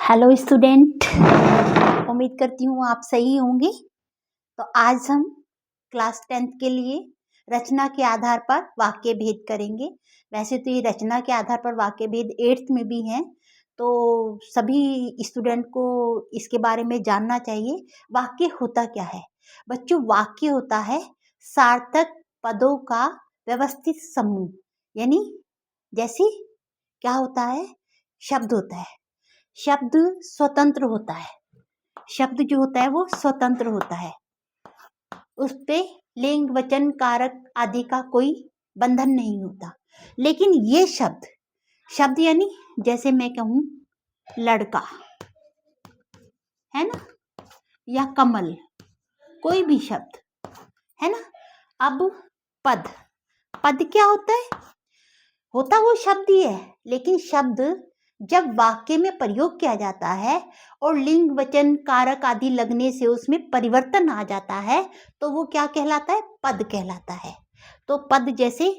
Hello student, उम्मीद करती हूँ आप सही होंगे। तो आज हम क्लास 10th के लिए रचना के आधार पर वाक्य भेद करेंगे। वैसे तो ये रचना के आधार पर वाक्य भेद 8th में भी हैं, तो सभी स्टूडेंट को इसके बारे में जानना चाहिए। वाक्य होता क्या है बच्चों? वाक्य होता है सार्थक पदों का व्यवस्थित समूह। यानी जैसे क्या होता है? शब्द होता है, शब्द स्वतंत्र होता है। शब्द जो होता है वो स्वतंत्र होता है, उस पे लिंग वचन कारक आदि का कोई बंधन नहीं होता। लेकिन ये शब्द यानी जैसे मैं कहूँ लड़का, है ना, या कमल, कोई भी शब्द, है ना। अब पद क्या होता है? होता वो शब्द ही है, लेकिन शब्द जब वाक्य में प्रयोग किया जाता है और लिंग वचन कारक आदि लगने से उसमें परिवर्तन आ जाता है तो वो क्या कहलाता है? पद कहलाता है। तो पद जैसे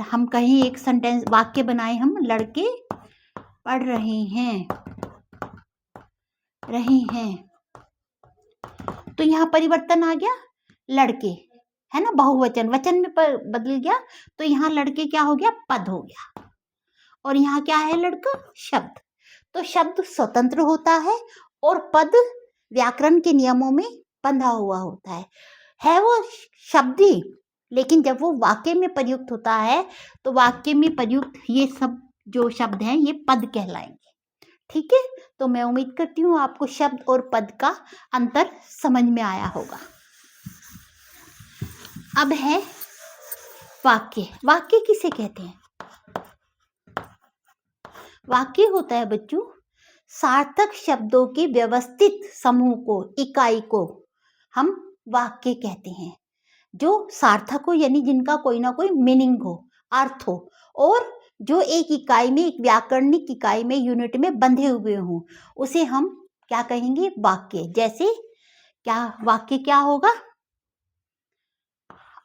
हम कहीं एक सेंटेंस वाक्य बनाए, हम लड़के पढ़ रहे हैं, तो यहाँ परिवर्तन आ गया, लड़के, है ना, बहुवचन वचन में बदल गया, तो यहाँ लड़के क्या हो गया? पद हो गया। और यहाँ क्या है? लड़का शब्द। तो शब्द स्वतंत्र होता है और पद व्याकरण के नियमों में बंधा हुआ होता है वो शब्द ही, लेकिन जब वो वाक्य में प्रयुक्त होता है तो वाक्य में प्रयुक्त ये सब जो शब्द हैं ये पद कहलाएंगे। ठीक है, तो मैं उम्मीद करती हूँ आपको शब्द और पद का अंतर समझ में आया होगा। अब है वाक्य। वाक्य किसे कहते हैं? वाक्य होता है बच्चों सार्थक शब्दों के व्यवस्थित समूह को, इकाई को हम वाक्य कहते हैं। जो सार्थक हो यानी जिनका कोई ना कोई मीनिंग हो, अर्थ हो, और जो एक इकाई में, एक व्याकरणिक इकाई में, यूनिट में बंधे हुए हों, उसे हम क्या कहेंगे? वाक्य। जैसे क्या वाक्य क्या होगा?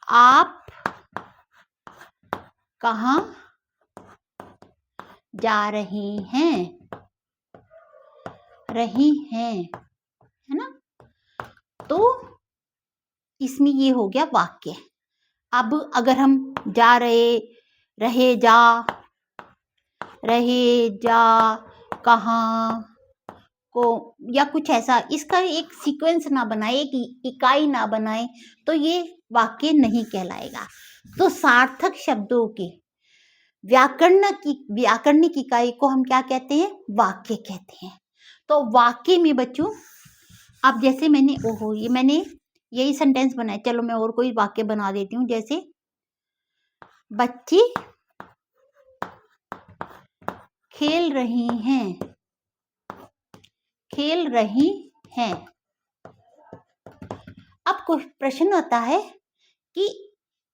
आप कहाँ जा रहे हैं? रही हैं, है ना। तो इसमें ये हो गया वाक्य। अब अगर हम जा रहे, रहे जा कहाँ को, या कुछ ऐसा, इसका एक सीक्वेंस ना बनाए, एक इकाई ना बनाए, तो ये वाक्य नहीं कहलाएगा। तो सार्थक शब्दों के व्याकरणिक इकाई को हम क्या कहते हैं? वाक्य कहते हैं। तो वाक्य में बच्चों, अब जैसे मैंने यही सेंटेंस बनाया, चलो मैं और कोई वाक्य बना देती हूँ। जैसे बच्चे खेल रही हैं। अब कोई प्रश्न होता है कि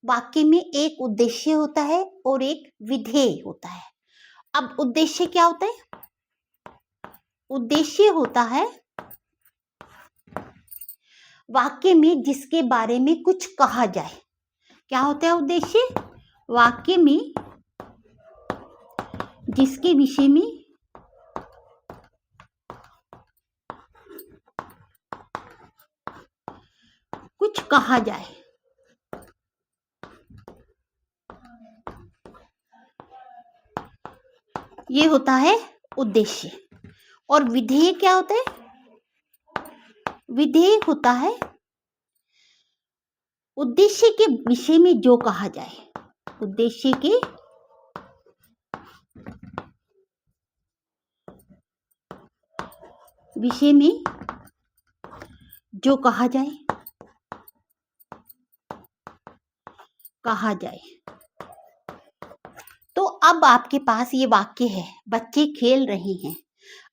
वाक्य में एक उद्देश्य होता है और एक विधेय होता है। अब उद्देश्य क्या होता है? उद्देश्य होता है वाक्य में जिसके बारे में कुछ कहा जाए। क्या होता है उद्देश्य? वाक्य में जिसके विषय में कुछ कहा जाए, ये होता है उद्देश्य। और विधेय क्या होता है? विधेय होता है उद्देश्य के विषय में जो कहा जाए। उद्देश्य के विषय में जो कहा जाए। तो अब आपके पास ये वाक्य है, बच्चे खेल रहे हैं।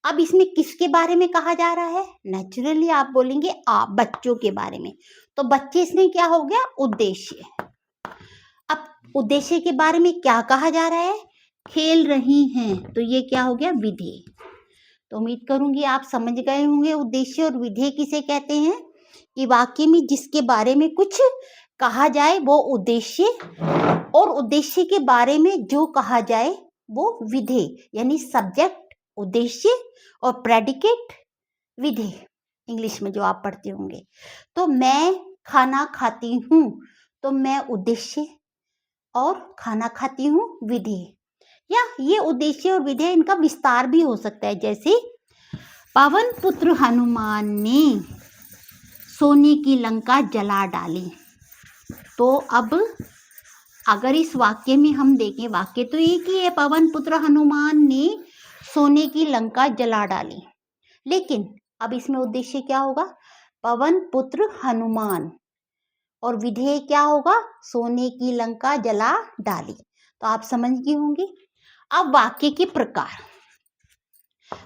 अब इसमें किसके बारे में कहा जा रहा है? नेचुरली आप बोलेंगे आप बच्चों के बारे में। तो बच्चे इसमें क्या हो गया? उद्देश्य। अब उद्देश्य के बारे में क्या कहा जा रहा है? खेल रही हैं, तो ये क्या हो गया? विधेय। तो उम्मीद करूंगी आप समझ गए होंगे उद्देश्य और विधेय किसे कहते हैं। कि वाक्य में जिसके बारे में कुछ कहा जाए वो उद्देश्य, और उद्देश्य के बारे में जो कहा जाए वो विधेय, यानी सब्जेक्ट उद्देश्य और प्रेडिकेट विधेय, इंग्लिश में जो आप पढ़ते होंगे। तो मैं खाना खाती हूँ, तो मैं उद्देश्य और खाना खाती हूँ विधेय, या ये उद्देश्य और विधेय इनका विस्तार भी हो सकता है। जैसे पवन पुत्र हनुमान ने सोने की लंका जला डाली। तो अब अगर इस वाक्य में हम देखें, वाक्य तो एक ही है, पवन पुत्र हनुमान ने सोने की लंका जला डाली, लेकिन अब इसमें उद्देश्य क्या होगा? पवन पुत्र हनुमान, और विधेय क्या होगा? सोने की लंका जला डाली। तो आप समझ गए होंगे। अब वाक्य के प्रकार,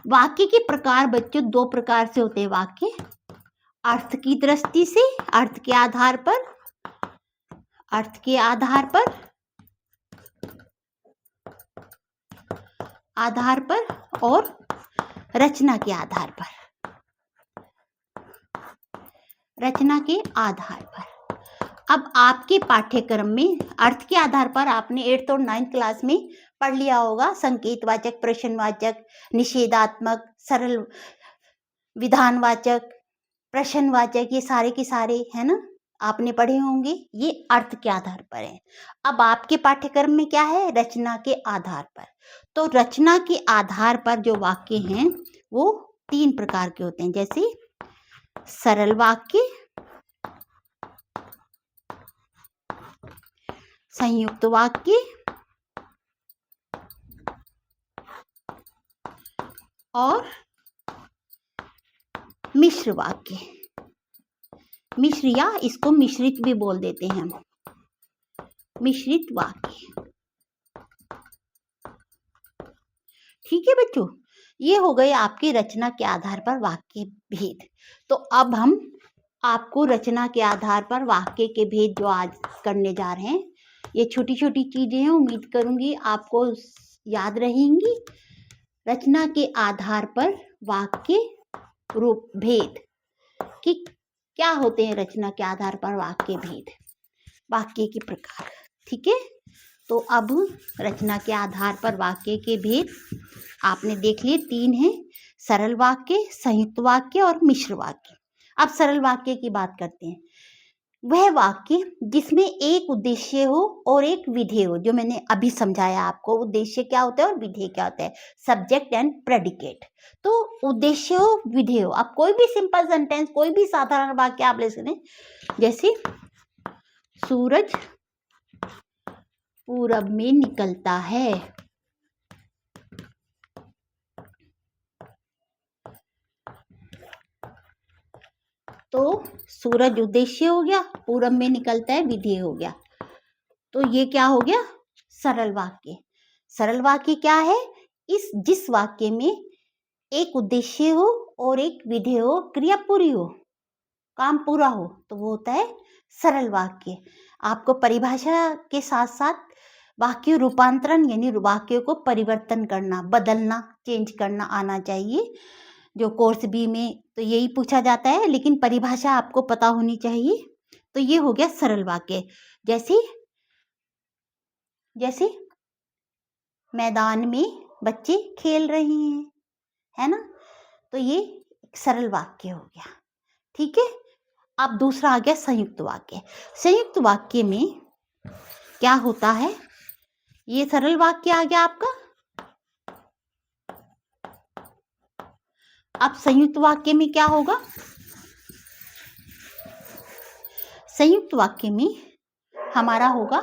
वाक्य के प्रकार बच्चों दो प्रकार से होते हैं वाक्य, अर्थ की दृष्टि से, अर्थ के आधार पर, अर्थ के आधार पर और रचना के आधार पर, रचना के आधार पर। अब आपके पाठ्यक्रम में अर्थ के आधार पर आपने 8th और 9th क्लास में पढ़ लिया होगा, संकेतवाचक, प्रश्नवाचक, निषेधात्मक, सरल विधानवाचक, प्रश्नवाचक, ये सारे के सारे है ना, आपने पढ़े होंगे। ये अर्थ के आधार पर है। अब आपके पाठ्यक्रम में क्या है? रचना के आधार पर। तो रचना के आधार पर जो वाक्य हैं वो 3 प्रकार के होते हैं, जैसे सरल वाक्य, संयुक्त वाक्य और मिश्र वाक्य। मिश्र, या इसको मिश्रित भी बोल देते हैं हम, मिश्रित वाक्य। ठीक है बच्चों, ये हो गए आपके रचना के आधार पर वाक्य भेद। तो अब हम आपको रचना के आधार पर वाक्य के भेद जो आज करने जा रहे हैं, ये छोटी छोटी चीजें हैं, उम्मीद करूंगी आपको याद रहेंगी। रचना के आधार पर वाक्य रूप भेद कि क्या होते हैं, रचना के आधार पर वाक्य भेद, वाक्य के प्रकार। ठीक है, तो अब रचना के आधार पर वाक्य के भेद आपने देख लिए, 3 हैं, सरल वाक्य, संयुक्त वाक्य और मिश्र वाक्य। अब सरल वाक्य की बात करते हैं। वह वाक्य जिसमें एक उद्देश्य हो और एक विधेय हो, जो मैंने अभी समझाया आपको, उद्देश्य क्या होता है और विधेय क्या होता है, सब्जेक्ट एंड प्रेडिकेट। तो उद्देश्य हो, विधेय हो। अब कोई भी सिंपल सेंटेंस, कोई भी साधारण वाक्य आप ले सकते हैं, जैसे सूरज पूरब में निकलता है। तो सूरज उद्देश्य हो गया, पूरब में निकलता है विधेय हो गया। तो ये क्या हो गया? सरल वाक्य। सरल वाक्य क्या है? जिस वाक्य में एक उद्देश्य हो और एक विधेय हो, क्रिया पूरी हो, काम पूरा हो, तो वो होता है सरल वाक्य। आपको परिभाषा के साथ साथ वाक्य रूपांतरण, यानी वाक्य को परिवर्तन करना, बदलना, चेंज करना आना चाहिए। जो कोर्स बी में तो यही पूछा जाता है, लेकिन परिभाषा आपको पता होनी चाहिए। तो ये हो गया सरल वाक्य। जैसे मैदान में बच्चे खेल रहे हैं, है ना, तो ये सरल वाक्य हो गया। ठीक है, अब दूसरा आ गया संयुक्त वाक्य। संयुक्त वाक्य में क्या होता है? ये सरल वाक्य आ गया आपका। अब संयुक्त वाक्य में क्या होगा? संयुक्त वाक्य में हमारा होगा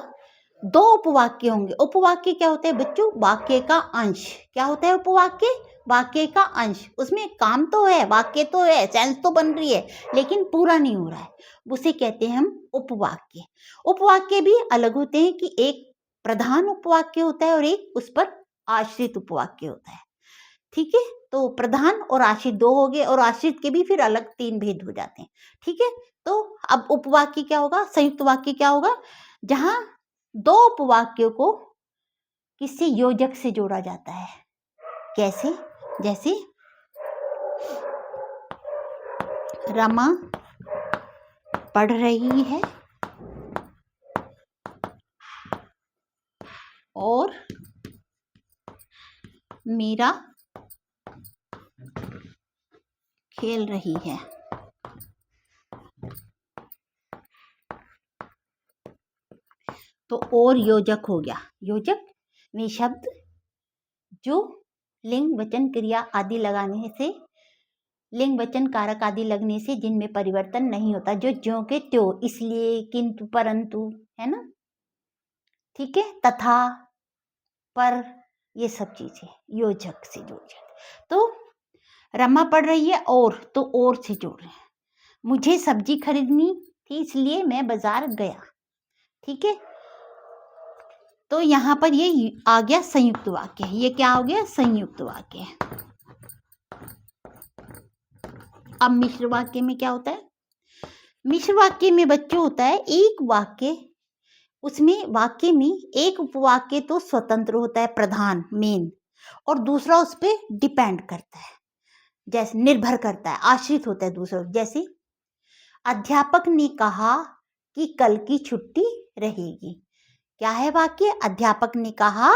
2 उपवाक्य होंगे। उपवाक्य क्या होता है बच्चों? वाक्य का अंश। क्या होता है उपवाक्य? वाक्य का अंश। उसमें काम तो है, वाक्य तो है, सेंस तो बन रही है, लेकिन पूरा नहीं हो रहा है, उसे कहते हैं हम उपवाक्य। उपवाक्य भी अलग होते हैं कि एक प्रधान उपवाक्य होता है और एक उस पर आश्रित उपवाक्य होता है। ठीक है, तो प्रधान और आश्रित 2 हो गए, और आश्रित के भी फिर अलग 3 भेद हो जाते हैं। ठीक है, तो अब उपवाक्य क्या होगा? संयुक्त वाक्य क्या होगा? जहां 2 उपवाक्यों को किसी योजक से जोड़ा जाता है। कैसे? जैसे रमा पढ़ रही है और मेरा खेल रही है। तो और योजक हो गया। योजक वे शब्द जो लिंग वचन क्रिया आदि लगाने से, लिंग वचन कारक आदि लगने से जिनमें परिवर्तन नहीं होता, जो ज्यों के त्यों, इसलिए, किंतु, परंतु, है ना, ठीक है, तथा, पर, ये सब चीजें योजक से जुड़ जाती। तो रमा पढ़ रही है और से जोड़ रहे हैं। मुझे सब्जी खरीदनी थी इसलिए मैं बाजार गया। ठीक है, तो यहाँ पर ये आ गया संयुक्त वाक्य। ये क्या हो गया? संयुक्त वाक्य। अब मिश्र वाक्य में क्या होता है? मिश्र वाक्य में बच्चों होता है एक वाक्य, उसमें वाक्य में एक उपवाक्य तो स्वतंत्र होता है, प्रधान, मेन, और दूसरा उस पर डिपेंड करता है, जैसे निर्भर करता है, आश्रित होता है दूसरा। जैसे अध्यापक ने कहा कि कल की छुट्टी रहेगी। क्या है वाक्य? अध्यापक ने कहा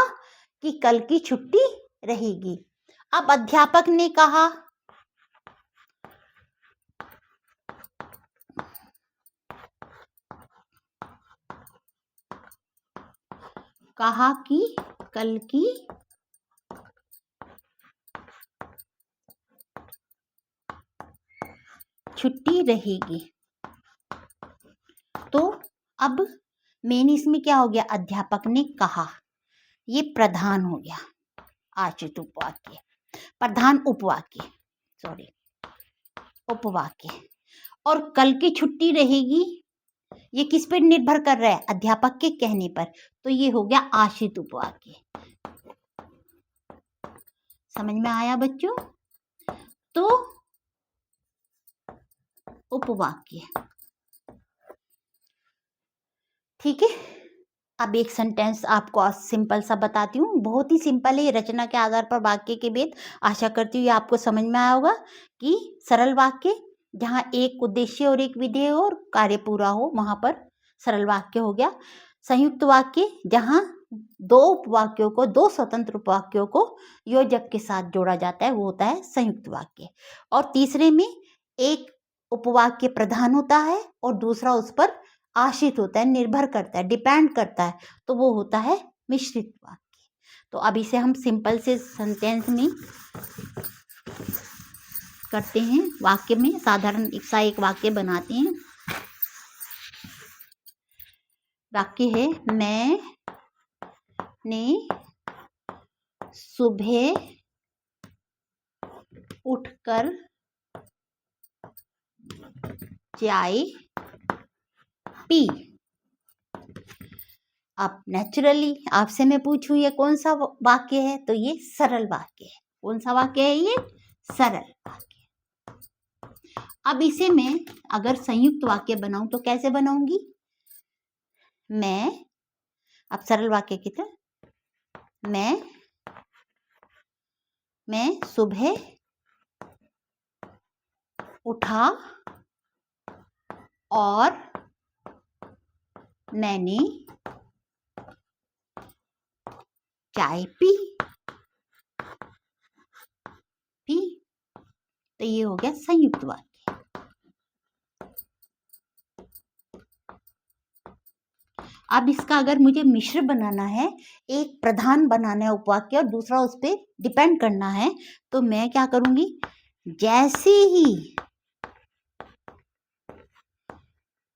कि कल की छुट्टी रहेगी। अब अध्यापक ने कहा कि कल की छुट्टी रहेगी। तो अब मेन इसमें क्या हो गया? अध्यापक ने कहा, ये प्रधान हो गया, आश्रित उपवाक्य, प्रधान उपवाक्य, सॉरी, उपवाक्य। और कल की छुट्टी रहेगी, ये किस पर निर्भर कर रहा है? अध्यापक के कहने पर, तो ये हो गया आश्रित उपवाक्य। समझ में आया बच्चों? तो उपवाक्य, ठीक है। अब एक सेंटेंस आपको सिंपल सा बताती हूँ, बहुत ही सिंपल है, रचना के आधार पर वाक्य के भेद। आशा करती हूँ ये आपको समझ में आया होगा कि सरल वाक्य जहाँ एक उद्देश्य और एक विधेय हो और कार्य पूरा हो, वहां पर सरल वाक्य हो गया। संयुक्त वाक्य जहाँ दो उपवाक्यों को, दो स्वतंत्र उपवाक्यों को योजक के साथ जोड़ा जाता है, वो होता है संयुक्त वाक्य। और तीसरे में एक उपवाक्य प्रधान होता है और दूसरा उस पर आश्रित होता है, निर्भर करता है, डिपेंड करता है, तो वो होता है मिश्रित वाक्य। तो अब इसे हम सिंपल से सेंटेंस में करते हैं, वाक्य में साधारण सा एक वाक्य बनाते हैं। वाक्य है, मैंने सुबह उठकर चाय पी। अब नेचुरली आपसे मैं पूछूं ये कौन सा वाक्य है, तो ये सरल वाक्य है। कौन सा वाक्य है? ये सरल वाक्य। अब इसे मैं अगर संयुक्त वाक्य बनाऊं तो कैसे बनाऊंगी? अब सरल वाक्य की तरह, मैं सुबह उठा और मैंने चाय पी। तो ये हो गया संयुक्त वाक्य। अब इसका अगर मुझे मिश्र बनाना है, एक प्रधान बनाना है उपवाक्य और दूसरा उस पर डिपेंड करना है, तो मैं क्या करूंगी? जैसे ही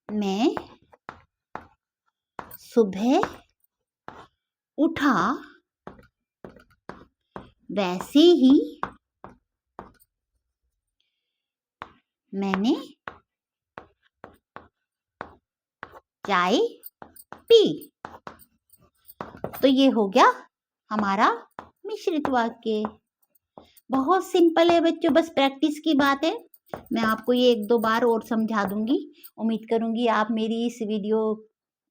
मैं सुबह उठा वैसे ही मैंने चाय पी। तो ये हो गया हमारा मिश्रित वाक्य। बहुत सिंपल है बच्चों, बस प्रैक्टिस की बात है। मैं आपको ये एक दो बार और समझा दूंगी। उम्मीद करूंगी आप मेरी इस वीडियो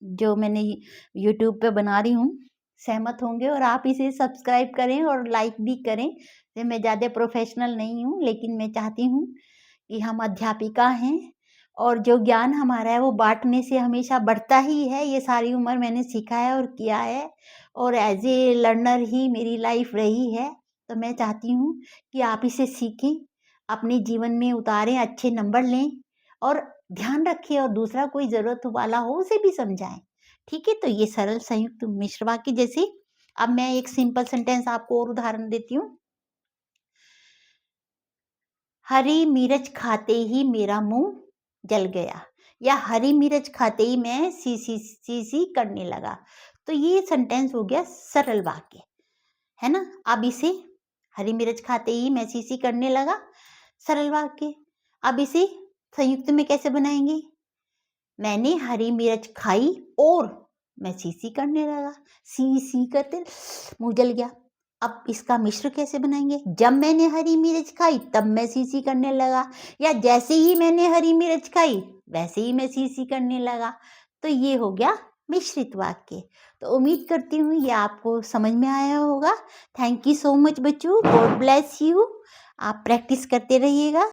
जो मैंने YouTube पे बना रही हूँ सहमत होंगे और आप इसे सब्सक्राइब करें और लाइक भी करें। मैं ज़्यादा प्रोफेशनल नहीं हूँ, लेकिन मैं चाहती हूँ कि हम अध्यापिका हैं और जो ज्ञान हमारा है वो बांटने से हमेशा बढ़ता ही है। ये सारी उम्र मैंने सीखा है और किया है और एज ए लर्नर ही मेरी लाइफ रही है। तो मैं चाहती हूँ कि आप इसे सीखें अपने जीवन में उतारें, अच्छे नंबर लें और ध्यान रखें और दूसरा कोई ज़रूरत वाला हो उसे भी समझाएं। ठीक है, तो ये सरल संयुक्त मिश्र वाक्य जैसे अब मैं एक सिंपल सेंटेंस आपको और उदाहरण देती हूँ। हरी मिर्च खाते ही मेरा मुंह जल गया, या हरी मिर्च खाते ही मैं सी सी सी सी करने लगा। तो ये सेंटेंस हो गया सरल वाक्य, है ना। अब इसे हरी मिर्च खाते ही मैं सी सी करने लगा, सरल वाक्य। अब इसे संयुक्त में कैसे बनाएंगे? मैंने हरी मिर्च खाई और मैं सी सी करने लगा, सी सी करते मुंह जल गया। अब इसका मिश्र कैसे बनाएंगे? जब मैंने हरी मिर्च खाई तब मैं सी सी करने लगा, या जैसे ही मैंने हरी मिर्च खाई वैसे ही मैं सी सी करने लगा। तो ये हो गया मिश्रित वाक्य। तो उम्मीद करती हूँ ये आपको समझ में आया होगा। थैंक यू सो मच बच्चों, गॉड ब्लेस यू। आप प्रैक्टिस करते रहिएगा।